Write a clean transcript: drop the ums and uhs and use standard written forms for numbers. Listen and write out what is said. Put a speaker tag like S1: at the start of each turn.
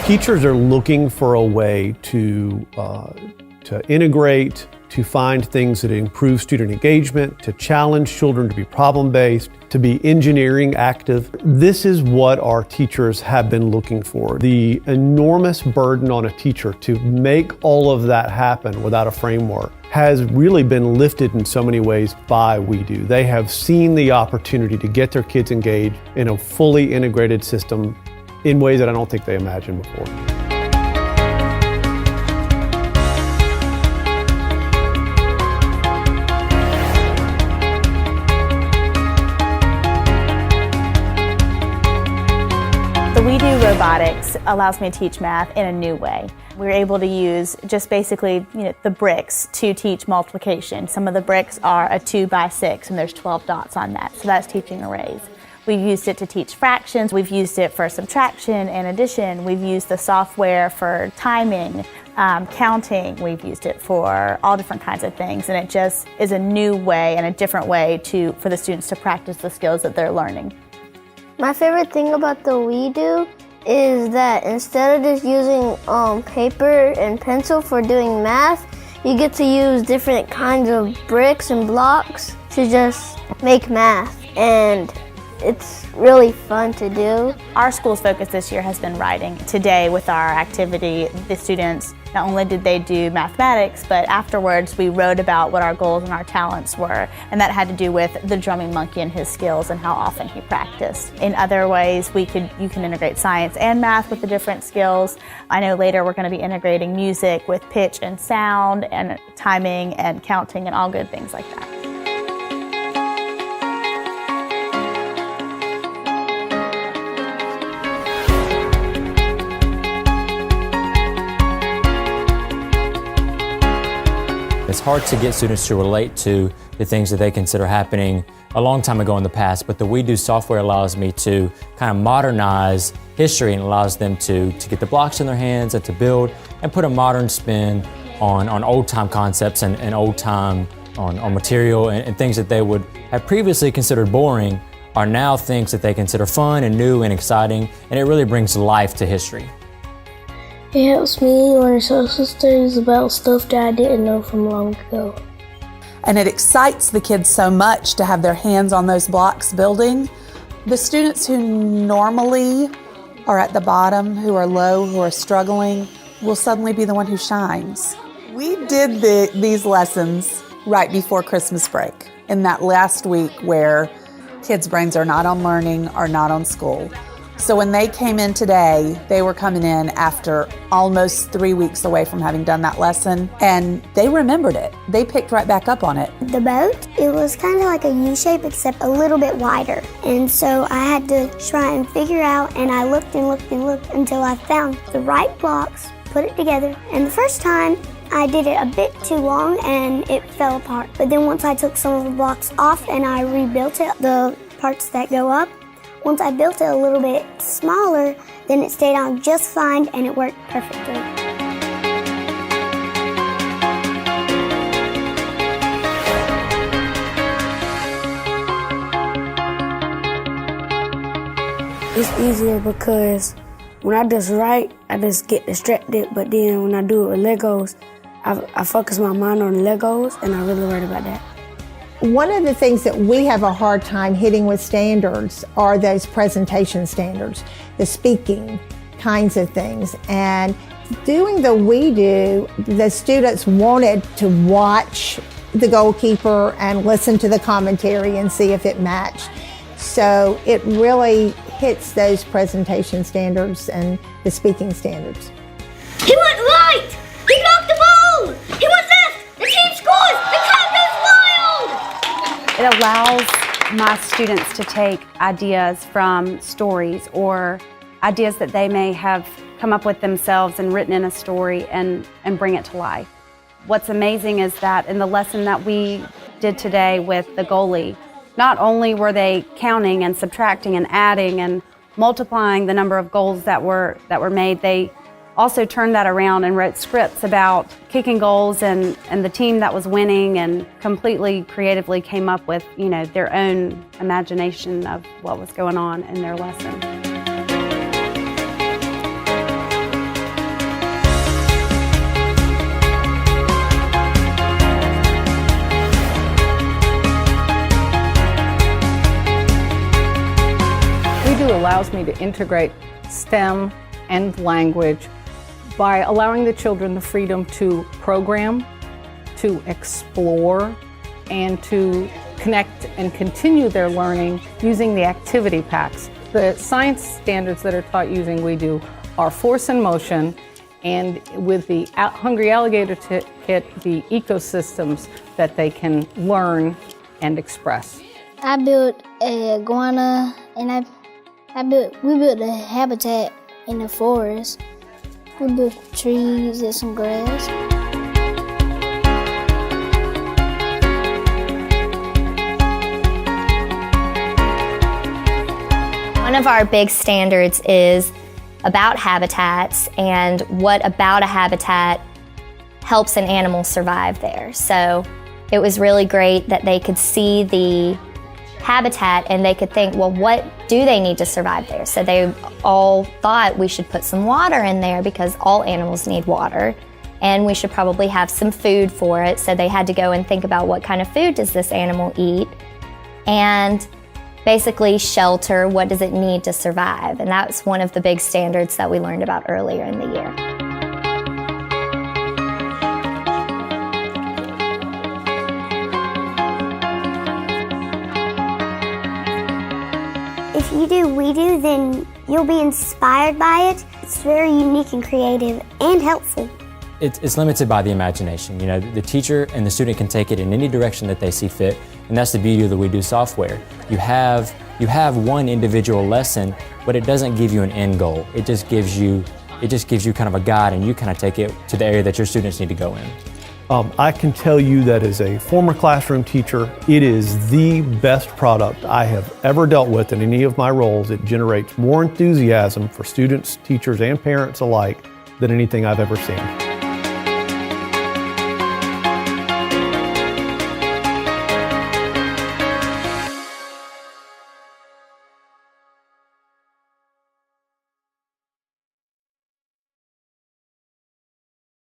S1: Teachers are looking for a way to integrate, to find things that improve student engagement, to challenge children to be problem-based, to be engineering active. This is what our teachers have been looking for. The enormous burden on a teacher to make all of that happen without a framework has really been lifted in so many ways by WeDo. They have seen the opportunity to get their kids engaged in a fully integrated system in ways that I don't think they imagined before.
S2: The WeDo robotics allows me to teach math in a new way. We're able to use just basically, the bricks to teach multiplication. Some of the bricks are a 2 by 6 and there's 12 dots on that, so that's teaching arrays. We've used it to teach fractions, we've used it for subtraction and addition, we've used the software for timing, counting, we've used it for all different kinds of things, and it just is a new way and a different way for the students to practice the skills that they're learning.
S3: My favorite thing about the WeDo is that instead of just using paper and pencil for doing math, you get to use different kinds of bricks and blocks to just make math, and it's really fun to do.
S2: Our school's focus this year has been writing. Today with our activity, the students, not only did they do mathematics, but afterwards we wrote about what our goals and our talents were, and that had to do with the drumming monkey and his skills and how often he practiced. In other ways, you can integrate science and math with the different skills. I know later we're going to be integrating music with pitch and sound and timing and counting and all good things like that.
S4: It's hard to get students to relate to the things that they consider happening a long time ago in the past, but the WeDo software allows me to kind of modernize history and allows them to get the blocks in their hands and to build and put a modern spin on old-time concepts and old-time on material and things that they would have previously considered boring are now things that they consider fun and new and exciting, and it really brings life to history.
S3: It helps me learn social studies about stuff that I didn't know from long ago.
S5: And it excites the kids so much to have their hands on those blocks building. The students who normally are at the bottom, who are low, who are struggling, will suddenly be the one who shines. We did these lessons right before Christmas break, in that last week where kids' brains are not on learning, are not on school. So when they came in today, they were coming in after almost 3 weeks away from having done that lesson, and they remembered it. They picked right back up on it.
S3: The boat, it was kind of like a U shape except a little bit wider. And so I had to try and figure out, and I looked and looked and looked until I found the right blocks, put it together. And the first time, I did it a bit too long and it fell apart. But then once I took some of the blocks off and I rebuilt it, the parts that go up, once I built it a little bit smaller, then it stayed on just fine and it worked perfectly.
S6: It's easier because when I just write, I just get distracted, but then when I do it with Legos, I focus my mind on the Legos and I really worry about that.
S7: One of the things that we have a hard time hitting with standards are those presentation standards, the speaking kinds of things. And doing the WeDo, the students wanted to watch the goalkeeper and listen to the commentary and see if it matched. So it really hits those presentation standards and the speaking standards.
S3: He went right! He blocked the ball! He went left! The team scores! The crowd goes wild!
S8: It allows my students to take ideas from stories or ideas that they may have come up with themselves and written in a story and bring it to life. What's amazing is that in the lesson that we did today with the goalie, not only were they counting and subtracting and adding and multiplying the number of goals that were made, they also turned that around and wrote scripts about kicking goals and the team that was winning, and completely creatively came up with, their own imagination of what was going on in their lesson.
S9: WeDo allows me to integrate STEM and language by allowing the children the freedom to program, to explore, and to connect and continue their learning using the activity packs. The science standards that are taught using WeDo are force and motion, and with the Hungry Alligator kit, the ecosystems that they can learn and express.
S10: I built a iguana, and we built a habitat in the forest. We built trees and some grass.
S11: One of our big standards is about habitats and what about a habitat helps an animal survive there. So it was really great that they could see the habitat and they could think, well, what do they need to survive there? So they all thought we should put some water in there because all animals need water, and we should probably have some food for it. So they had to go and think about what kind of food does this animal eat, and basically shelter, what does it need to survive? And that's one of the big standards that we learned about earlier in the year.
S3: If you do WeDo, then you'll be inspired by it. It's very unique and creative and helpful.
S4: It's limited by the imagination. The teacher and the student can take it in any direction that they see fit, and that's the beauty of the WeDo software. You have one individual lesson, but it doesn't give you an end goal. It just gives you kind of a guide, and you kind of take it to the area that your students need to go in.
S1: I can tell you that as a former classroom teacher, it is the best product I have ever dealt with in any of my roles. It generates more enthusiasm for students, teachers, and parents alike than anything I've ever seen.